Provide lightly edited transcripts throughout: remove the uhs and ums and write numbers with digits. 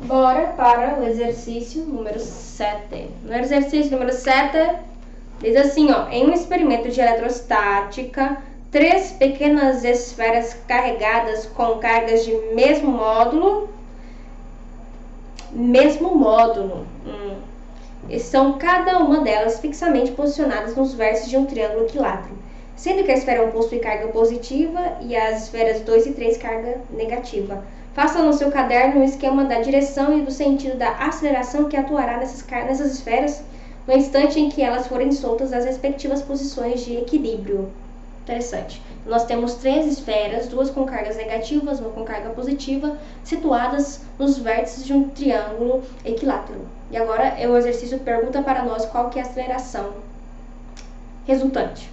Bora para o exercício número 7. No exercício número 7, diz assim, ó, em um experimento de eletrostática, 3 pequenas esferas carregadas com cargas de mesmo módulo, estão cada uma delas fixamente posicionadas nos vértices de um triângulo equilátero, sendo que a esfera 1 possui carga positiva e as esferas 2 e 3 carga negativa. Faça no seu caderno um esquema da direção e do sentido da aceleração que atuará nessas esferas no instante em que elas forem soltas das respectivas posições de equilíbrio. Interessante. Nós temos 3 esferas, 2 com cargas negativas, 1 com carga positiva, situadas nos vértices de um triângulo equilátero. E agora o exercício pergunta para nós qual que é a aceleração resultante.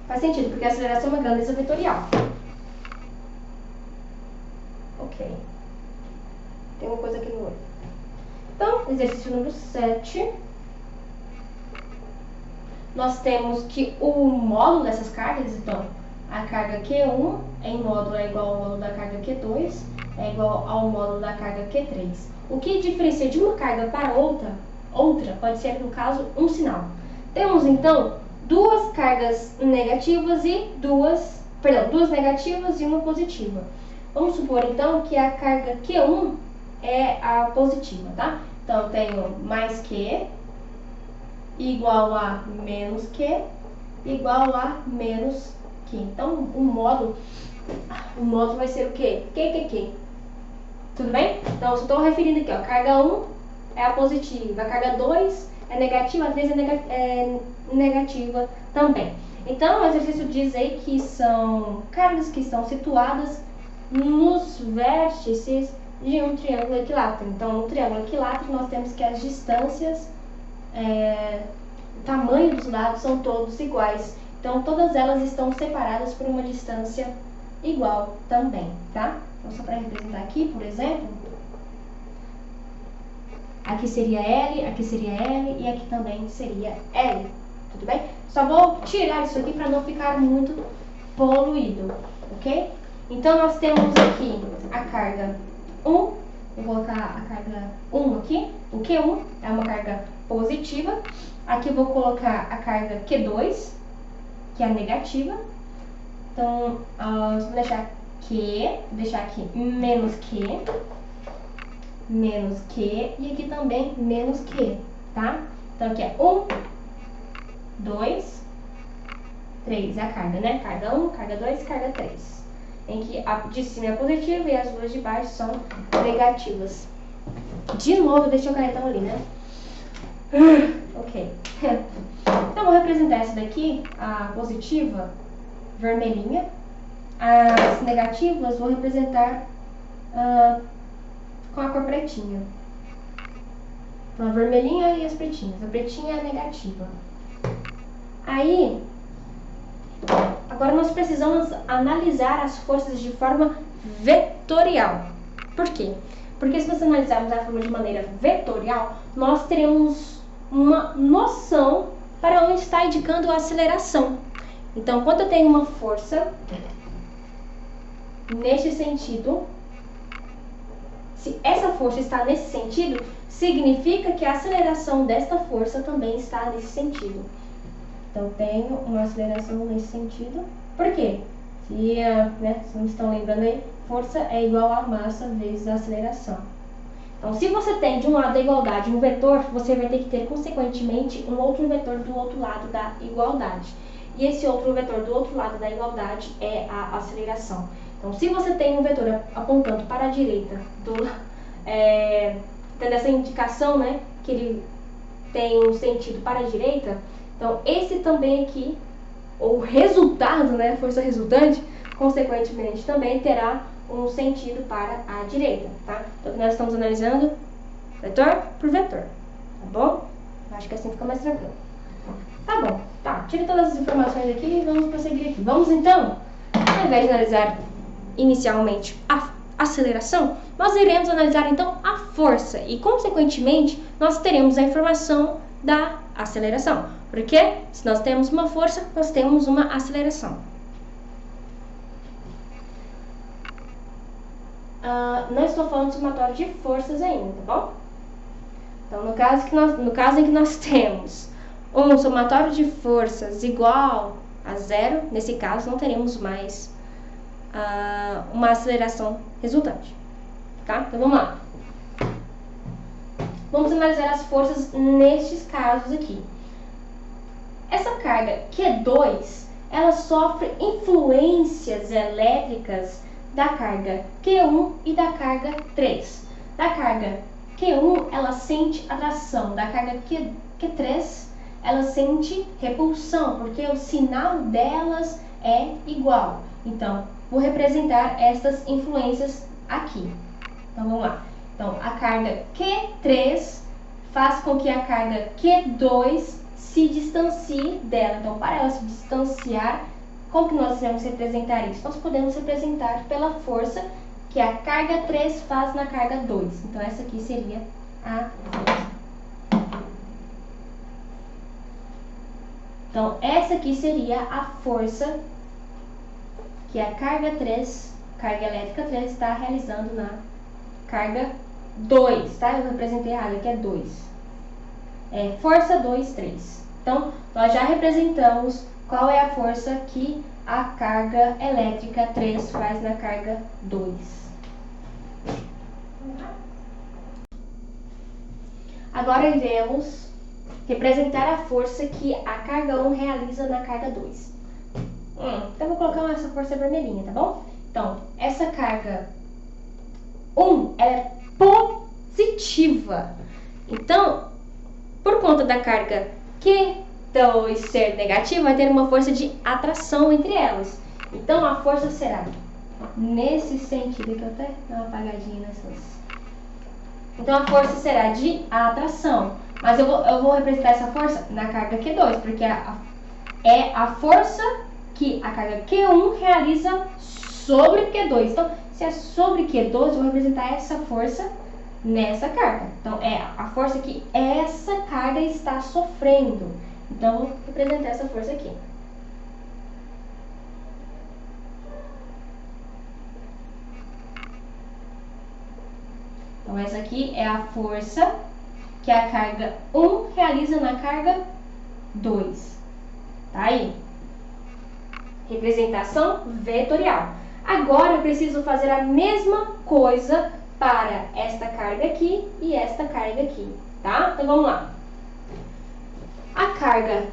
Faz sentido, porque a aceleração é uma grandeza vetorial. Ok. Tem uma coisa aqui no olho. Então, exercício número 7. Nós temos que o módulo dessas cargas, então, a carga Q1 em módulo é igual ao módulo da carga Q2, é igual ao módulo da carga Q3. O que diferencia de uma carga para outra pode ser, no caso, um sinal. Temos, então, duas cargas negativas e duas negativas e uma positiva. Vamos supor, então, que a carga Q1 é a positiva, tá? Então, eu tenho mais Q igual a menos Q igual a menos Q. Então, o módulo vai ser o quê? Q. Tudo bem? Então, eu só estou referindo aqui, ó, carga 1 é a positiva, a carga 2 é negativa, a 3 é negativa também. Então, o exercício diz aí que são cargas que estão situadas nos vértices de um triângulo equilátero. Então, no triângulo equilátero, nós temos que as distâncias, o tamanho dos lados são todos iguais. Então, todas elas estão separadas por uma distância igual também, tá? Então, só para representar aqui, por exemplo, aqui seria L, aqui seria L e aqui também seria L, tudo bem? Só vou tirar isso aqui para não ficar muito poluído, ok? Então, nós temos aqui a carga 1, vou colocar a carga 1 aqui, o Q1 é uma carga positiva, aqui eu vou colocar a carga Q2, que é a negativa, então, vou deixar Q, vou deixar aqui menos Q, e aqui também menos Q, tá? Então, aqui é 1, 2, 3, é a carga, né? Carga 1, carga 2, carga 3. Em que a de cima é positiva e as duas de baixo são negativas. De novo, eu deixei o canetão ali, né? Ok. Então, vou representar essa daqui, a positiva, vermelhinha. As negativas vou representar com a cor pretinha. Então, a vermelhinha e as pretinhas. A pretinha é a negativa. Aí, agora nós precisamos analisar as forças de forma vetorial. Por quê? Porque se nós analisarmos a forma de maneira vetorial, nós teremos uma noção para onde está indicando a aceleração. Então, quando eu tenho uma força neste sentido, se essa força está nesse sentido, significa que a aceleração desta força também está nesse sentido. Então, tenho uma aceleração nesse sentido. Por quê? Se não estão lembrando aí, força é igual a massa vezes a aceleração. Então, se você tem de um lado da igualdade um vetor, você vai ter que ter, consequentemente, um outro vetor do outro lado da igualdade. E esse outro vetor do outro lado da igualdade é a aceleração. Então, se você tem um vetor apontando para a direita, tendo essa indicação, né, que ele tem um sentido para a direita, então esse também aqui, o resultado, né, força resultante, consequentemente também terá um sentido para a direita, tá? Então, nós estamos analisando vetor por vetor, tá bom? Acho que assim fica mais tranquilo. Tá bom, tá. Tira todas as informações aqui e vamos prosseguir aqui. Vamos então, ao invés de analisar inicialmente a aceleração, nós iremos analisar então a força e, consequentemente, nós teremos a informação da aceleração. Porque se nós temos uma força, nós temos uma aceleração. não estou falando de somatório de forças ainda, tá bom? Então, no caso em que nós temos um somatório de forças igual a zero, nesse caso não teremos mais uma aceleração resultante, tá? Então, vamos lá. Vamos analisar as forças nestes casos aqui. Essa carga Q2, ela sofre influências elétricas da carga Q1 e da carga 3. Da carga Q1, ela sente atração, da carga Q3, ela sente repulsão, porque o sinal delas é igual. Então, vou representar estas influências aqui. Então, vamos lá. Então, a carga Q3 faz com que a carga Q2 se distancie dela. Então, para ela se distanciar, como que nós vamos representar isso? Nós podemos representar pela força que a carga 3 faz na carga 2. Então, essa aqui seria a força. Então, essa aqui seria a força que a carga 3, carga elétrica 3, está realizando na carga 2, tá? Eu representei errado, aqui é 2. É força 2, 3. Então, nós já representamos qual é a força que a carga elétrica 3 faz na carga 2. Agora iremos representar a força que a carga 1 realiza na carga 2. Então, vou colocar essa força vermelhinha, tá bom? Então, essa carga 1, ela é positiva. Então, por conta da carga Q2 ser negativa, vai ter uma força de atração entre elas. Então, a força será nesse sentido, que eu até dou uma apagadinha nessas. Então, a força será de atração. Mas eu vou representar essa força na carga Q2, porque é a força que a carga Q1 realiza sobre Q2. Então, se é sobre Q2, eu vou representar essa força nessa carga. Então, é a força que essa carga está sofrendo. Então, vou representar essa força aqui. Então, essa aqui é a força que a carga 1 realiza na carga 2. Tá aí. Representação vetorial. Agora, eu preciso fazer a mesma coisa para esta carga aqui e esta carga aqui, tá? Então, vamos lá. A carga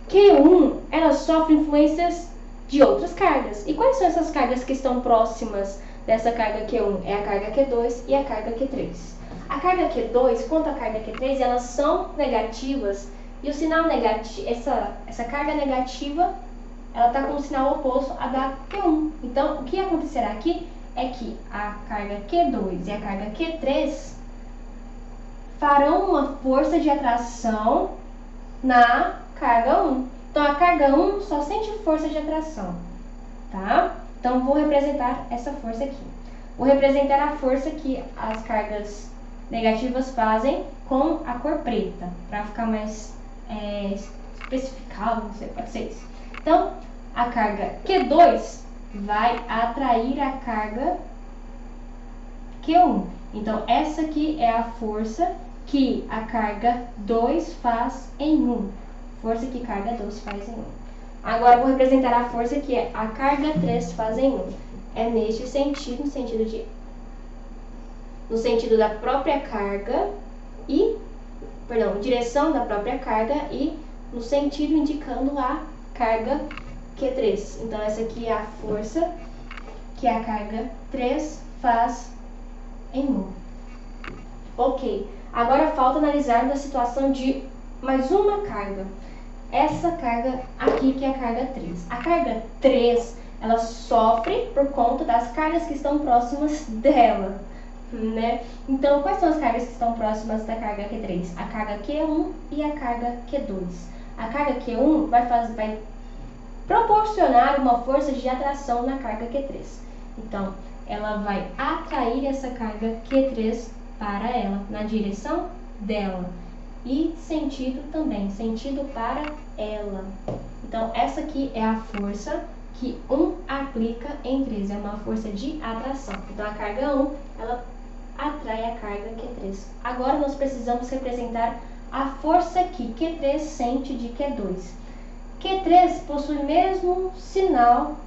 Q1, ela sofre influências de outras cargas. E quais são essas cargas que estão próximas dessa carga Q1? É a carga Q2 e a carga Q3. A carga Q2 quanto a carga Q3, elas são negativas. E o sinal negativo, essa carga negativa, ela está com o sinal oposto à da Q1. Então, o que acontecerá aqui é que a carga Q2 e a carga Q3 farão uma força de atração na carga 1. Então, a carga 1 só sente força de atração, tá? Então, vou representar essa força aqui. Vou representar a força que as cargas negativas fazem com a cor preta, para ficar mais especificado, não sei, pode ser isso. Então, a carga Q2 vai atrair a carga Q1. Então, essa aqui é a força que a carga 2 faz em 1. Força que carga 2 faz em 1. Agora, vou representar a força que a carga 3 faz em 1. É neste sentido, no sentido da própria carga direção da própria carga e no sentido indicando a carga Q3. Então, essa aqui é a força que a carga 3 faz em 1. Ok. Agora falta analisar a situação de mais uma carga. Essa carga aqui que é a carga 3. A carga 3, ela sofre por conta das cargas que estão próximas dela, né? Então, quais são as cargas que estão próximas da carga Q3? A carga Q1 e a carga Q2. A carga Q1 vai proporcionar uma força de atração na carga Q3. Então, ela vai atrair essa carga Q3 para ela, na direção dela. E sentido também, sentido para ela. Então, essa aqui é a força que 1 aplica em 3, é uma força de atração. Então a carga 1, ela atrai a carga Q3. Agora nós precisamos representar a força que Q3 sente de Q2. Q3 possui o mesmo sinal,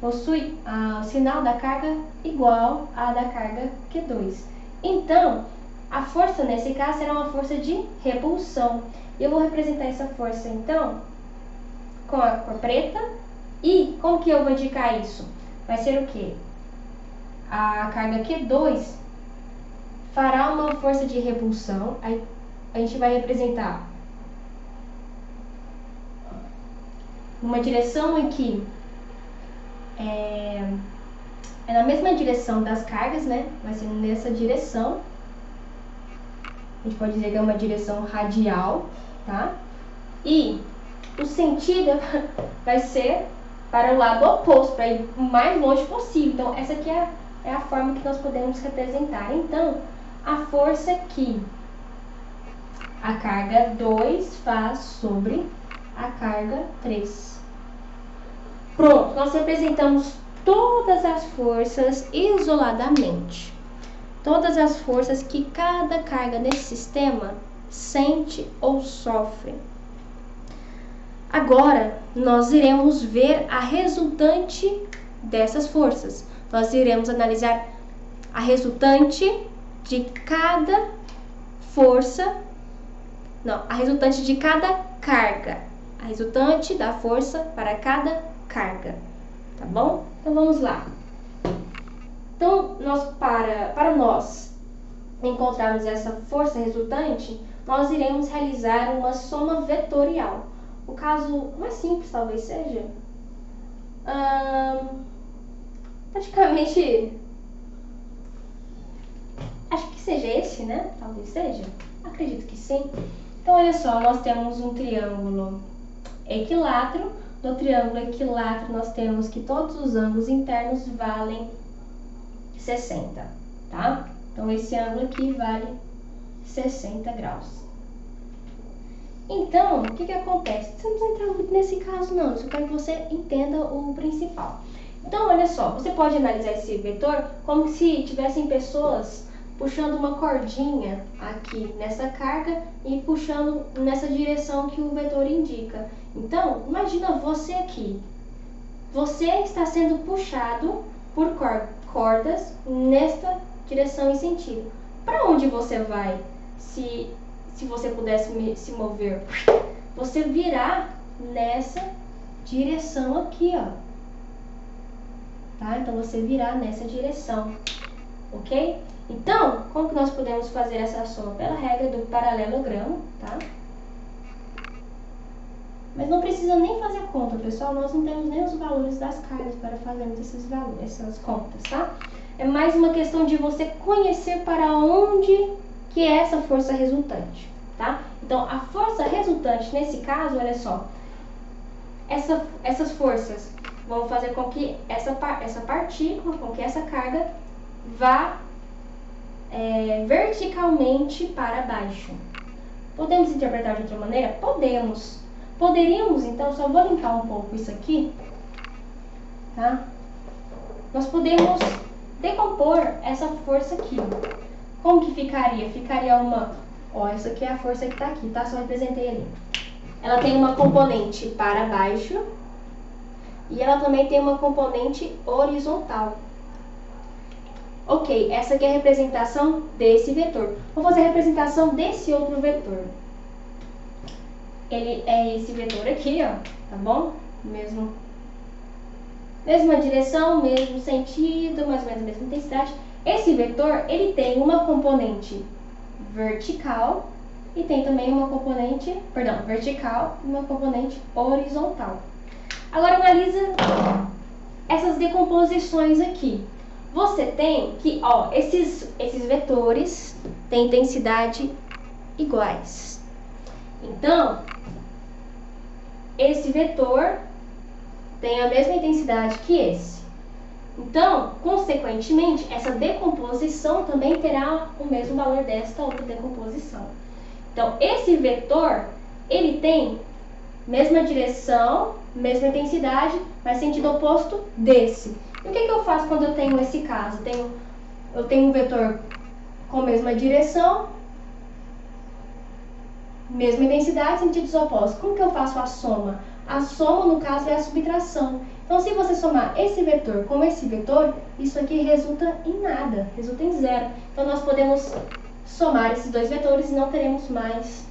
possui o sinal da carga igual à da carga Q2. Então, a força nesse caso será uma força de repulsão. Eu vou representar essa força, então, com a cor preta. E como que eu vou indicar isso? Vai ser o quê? A carga Q2 fará uma força de repulsão. Aí a gente vai representar uma direção em que é na mesma direção das cargas, né? Vai ser nessa direção. A gente pode dizer que é uma direção radial, tá? E o sentido vai ser para o lado oposto, para ir o mais longe possível. Então, essa aqui é a forma que nós podemos representar. Então, a força que a carga 2 faz sobre a carga 3. Pronto, nós representamos todas as forças isoladamente. Todas as forças que cada carga nesse sistema sente ou sofre. Agora, nós iremos ver a resultante dessas forças. Nós iremos analisar a resultante de cada força, não, a resultante de cada carga. A resultante da força para cada carga, tá bom? Então, vamos lá. Então, para nós encontrarmos essa força resultante, nós iremos realizar uma soma vetorial. O caso mais simples talvez seja, praticamente, acho que seja esse, né? Talvez seja, acredito que sim. Então, olha só, nós temos um triângulo equilátero. No triângulo equilátero, nós temos que todos os ângulos internos valem 60, tá? Então, esse ângulo aqui vale 60 graus. Então, o que acontece? Não precisa entrar muito nesse caso, não. Eu só quero que você entenda o principal. Então, olha só, você pode analisar esse vetor como se tivessem pessoas puxando uma cordinha aqui nessa carga e puxando nessa direção que o vetor indica. Então, imagina você aqui. Você está sendo puxado por cordas nesta direção e sentido. Para onde você vai se você pudesse se mover? Você virá nessa direção aqui, ó. Tá? Então, você virá nessa direção, ok? Então, como que nós podemos fazer essa soma? Pela regra do paralelogramo, tá? Mas não precisa nem fazer conta, pessoal. Nós não temos nem os valores das cargas para fazermos essas contas, tá? É mais uma questão de você conhecer para onde que é essa força resultante, tá? Então, a força resultante, nesse caso, olha só. Essas forças vão fazer com que essa partícula, com que essa carga vá verticalmente para baixo. Podemos interpretar de outra maneira? Podemos. Poderíamos, então, só vou limpar um pouco isso aqui, tá? Nós podemos decompor essa força aqui. Como que ficaria? Ficaria uma... Ó, essa aqui é a força que tá aqui, tá? Só representei ali. Ela tem uma componente para baixo e ela também tem uma componente horizontal. Ok, essa aqui é a representação desse vetor. Vou fazer a representação desse outro vetor. Ele é esse vetor aqui, ó, tá bom? Mesma direção, mesmo sentido, mais ou menos a mesma intensidade. Esse vetor, ele tem uma componente vertical e tem também uma componente, vertical e uma componente horizontal. Agora analisa essas decomposições aqui. Você tem que, ó, esses vetores têm intensidade iguais. Então, esse vetor tem a mesma intensidade que esse. Então, consequentemente, essa decomposição também terá o mesmo valor desta outra decomposição. Então, esse vetor, ele tem mesma direção, mesma intensidade, mas sentido oposto desse. E o que eu faço quando eu tenho esse caso? Eu tenho um vetor com mesma direção, mesma intensidade, sentidos opostos. Como que eu faço a soma? A soma, no caso, é a subtração. Então, se você somar esse vetor com esse vetor, isso aqui resulta em nada, resulta em zero. Então, nós podemos somar esses dois vetores e não teremos mais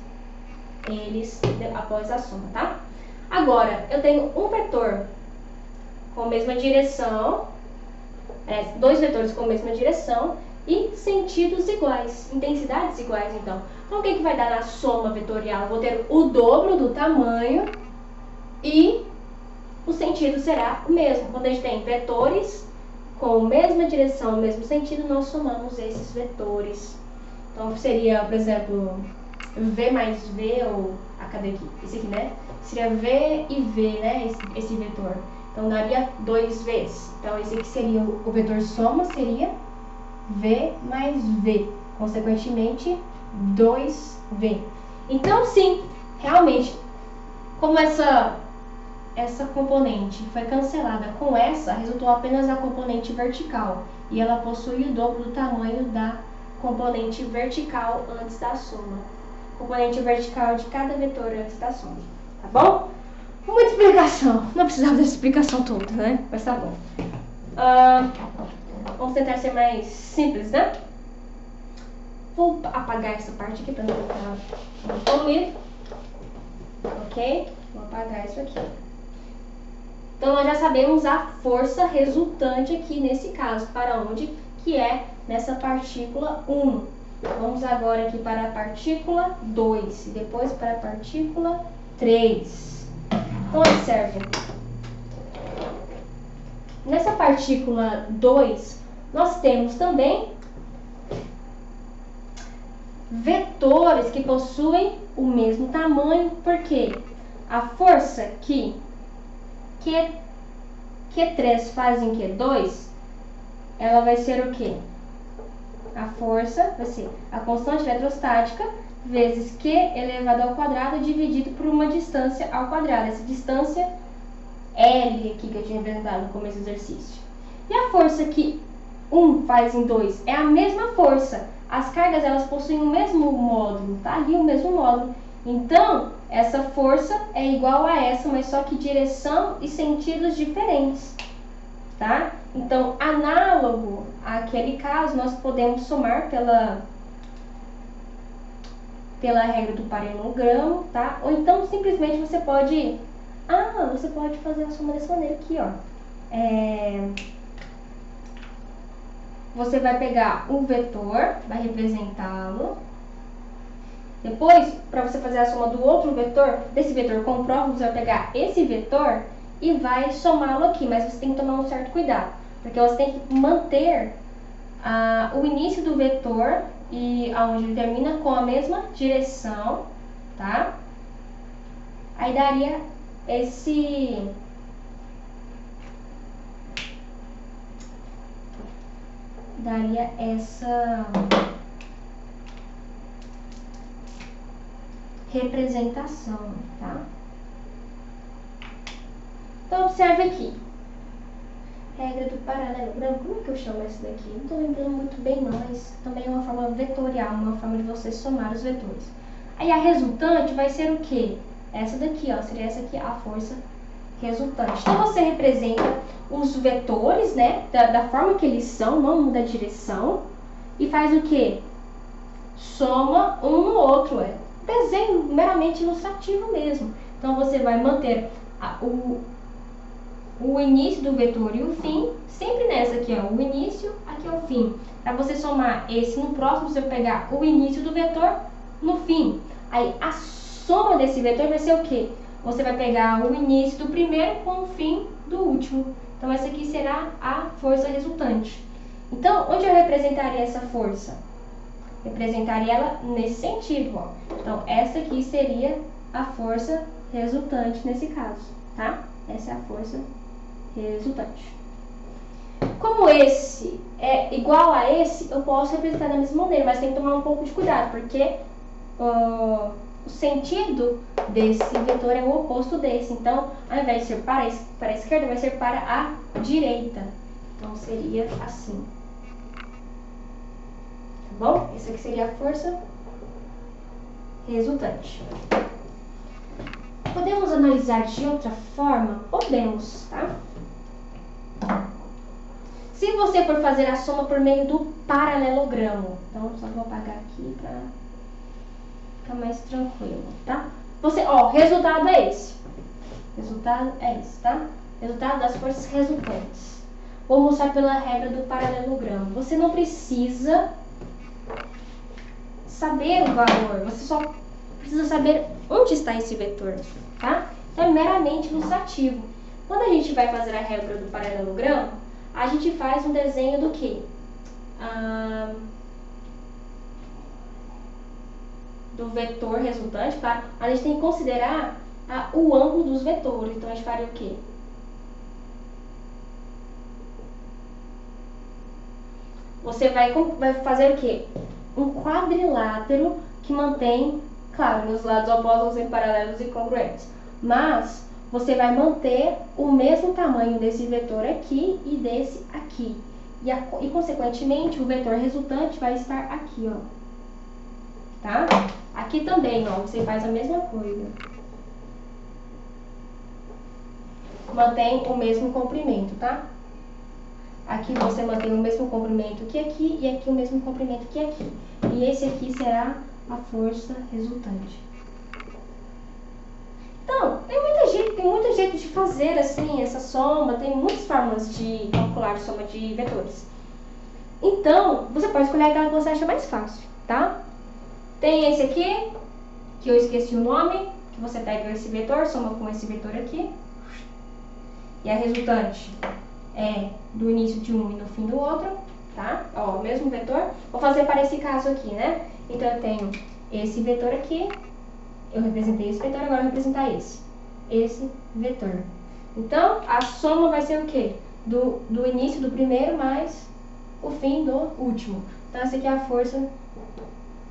eles após a soma, tá? Agora, eu tenho um vetor com a mesma direção, dois vetores com a mesma direção e sentidos iguais, intensidades iguais, então. Então, o que vai dar na soma vetorial? Eu vou ter o dobro do tamanho e o sentido será o mesmo. Quando a gente tem vetores com a mesma direção, o mesmo sentido, nós somamos esses vetores. Então, seria, por exemplo, V mais V, ou cadê aqui? Esse aqui, né? Seria V e V, né? Esse vetor. Então, daria 2Vs. Então, esse aqui seria o vetor soma, seria V mais V. Consequentemente, 2V. Então, sim, realmente, como essa componente foi cancelada com essa, resultou apenas a componente vertical. E ela possui o dobro do tamanho da componente vertical antes da soma. Componente vertical de cada vetor antes da soma. Tá bom? Muita explicação. Não precisava dessa explicação toda, né? Mas tá bom. Vamos tentar ser mais simples, né? Vou apagar essa parte aqui para não ficar comigo. Ok? Vou apagar isso aqui. Então, nós já sabemos a força resultante aqui nesse caso. Para onde? Que é nessa partícula 1. Vamos agora aqui para a partícula 2 e depois para a partícula 3. Então, observe. Nessa partícula 2, nós temos também vetores que possuem o mesmo tamanho, porque a força que Q3 faz em Q2, ela vai ser o quê? A força vai ser a constante eletrostática vezes Q elevado ao quadrado dividido por uma distância ao quadrado. Essa distância L aqui que eu tinha representado no começo do exercício. E a força que 1 faz em 2 é a mesma força. As cargas, elas possuem o mesmo módulo, tá? Ali o mesmo módulo. Então, essa força é igual a essa, mas só que direção e sentidos diferentes, tá? Então, análogo àquele caso, nós podemos somar pela regra do paralelogramo, tá? Ou então, simplesmente, você pode fazer a soma dessa maneira aqui, ó. Você vai pegar o vetor, vai representá-lo. Depois, para você fazer a soma do outro vetor, desse vetor com o próximo, você vai pegar esse vetor e vai somá-lo aqui. Mas você tem que tomar um certo cuidado, porque você tem que manter o início do vetor e aonde ele termina com a mesma direção, tá? Aí daria essa representação, tá? Então, observe aqui. Regra do paralelogramo. Como é que eu chamo essa daqui? Não estou lembrando muito bem, não, mas também é uma forma vetorial, uma forma de você somar os vetores. Aí, a resultante vai ser o quê? Essa daqui, ó. Seria essa aqui, a força resultante. Então, você representa os vetores, né? Da forma que eles são, não muda a direção. E faz o quê? Soma um no outro, desenho meramente ilustrativo mesmo. Então, você vai manter o início do vetor e o fim, sempre nessa aqui, ó, o início, aqui é o fim. Para você somar esse no próximo, você vai pegar o início do vetor no fim. Aí, a soma desse vetor vai ser o quê? Você vai pegar o início do primeiro com o fim do último. Então, essa aqui será a força resultante. Então, onde eu representaria essa força? Representaria ela nesse sentido, ó. Então, essa aqui seria a força resultante nesse caso, tá? Essa é a força resultante. Como esse é igual a esse, eu posso representar da mesma maneira, mas tem que tomar um pouco de cuidado, porque o sentido desse vetor é o oposto desse. Então, ao invés de ser para a esquerda, vai ser para a direita. Então, seria assim. Tá bom? Essa aqui seria a força resultante. Podemos analisar de outra forma? Podemos, tá? Se você for fazer a soma por meio do paralelogramo, então só vou apagar aqui para ficar mais tranquilo, tá? Ó, resultado é esse. Resultado é esse, tá? Resultado das forças resultantes. Vou mostrar pela regra do paralelogramo. Você não precisa saber o valor, você só precisa saber onde está esse vetor, tá? Então é meramente ilustrativo. Quando a gente vai fazer a regra do paralelogramo, a gente faz um desenho do quê? Do vetor resultante, tá? A gente tem que considerar o ângulo dos vetores. Então a gente faria o quê? Você vai fazer o quê? Um quadrilátero que mantém, claro, nos lados opostos vão ser paralelos e congruentes, mas você vai manter o mesmo tamanho desse vetor aqui e desse aqui. E consequentemente, o vetor resultante vai estar aqui, ó. Tá? Aqui também, ó, você faz a mesma coisa. Mantém o mesmo comprimento, tá? Aqui você mantém o mesmo comprimento que aqui e aqui o mesmo comprimento que aqui. E esse aqui será a força resultante. Então, tem muito jeito de fazer assim essa soma, tem muitas formas de calcular a soma de vetores. Então, você pode escolher aquela que você acha mais fácil, tá? Tem esse aqui, que eu esqueci o nome, que você pega esse vetor, soma com esse vetor aqui. E a resultante é do início de um e no fim do outro, tá? Ó, o mesmo vetor. Vou fazer para esse caso aqui, né? Então, eu tenho esse vetor aqui. Eu representei esse vetor, agora eu vou representar esse vetor. Então, a soma vai ser o quê? Do início do primeiro mais o fim do último. Então, essa aqui é a força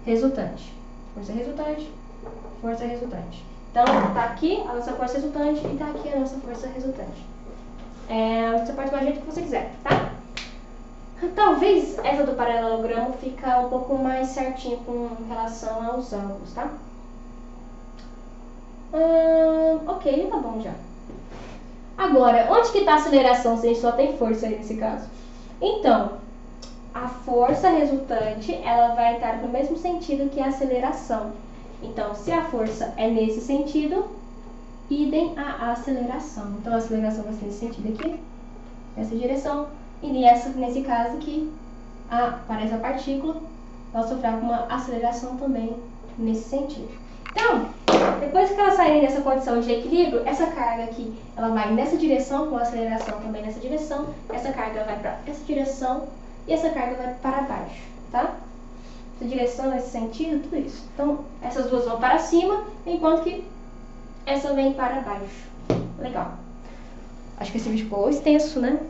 resultante. Força resultante, força resultante. Então, tá aqui a nossa força resultante e tá aqui a nossa força resultante. Você pode fazer do jeito que você quiser, tá? Talvez essa do paralelogramo fica um pouco mais certinho com relação aos ângulos, tá? Ok, tá bom já. Agora, onde que está a aceleração se a gente só tem força aí nesse caso? Então, a força resultante, ela vai estar no mesmo sentido que a aceleração. Então, se a força é nesse sentido, idem a aceleração. Então, a aceleração vai ser nesse sentido aqui, nessa direção. E nesse caso aqui, para essa partícula, ela sofrerá com uma aceleração também nesse sentido. Então, depois que ela sair dessa condição de equilíbrio, essa carga aqui, ela vai nessa direção, com a aceleração também nessa direção, essa carga vai para essa direção e essa carga vai para baixo, tá? Essa direção, esse sentido, tudo isso. Então, essas duas vão para cima, enquanto que essa vem para baixo. Legal. Acho que esse vídeo ficou extenso, né?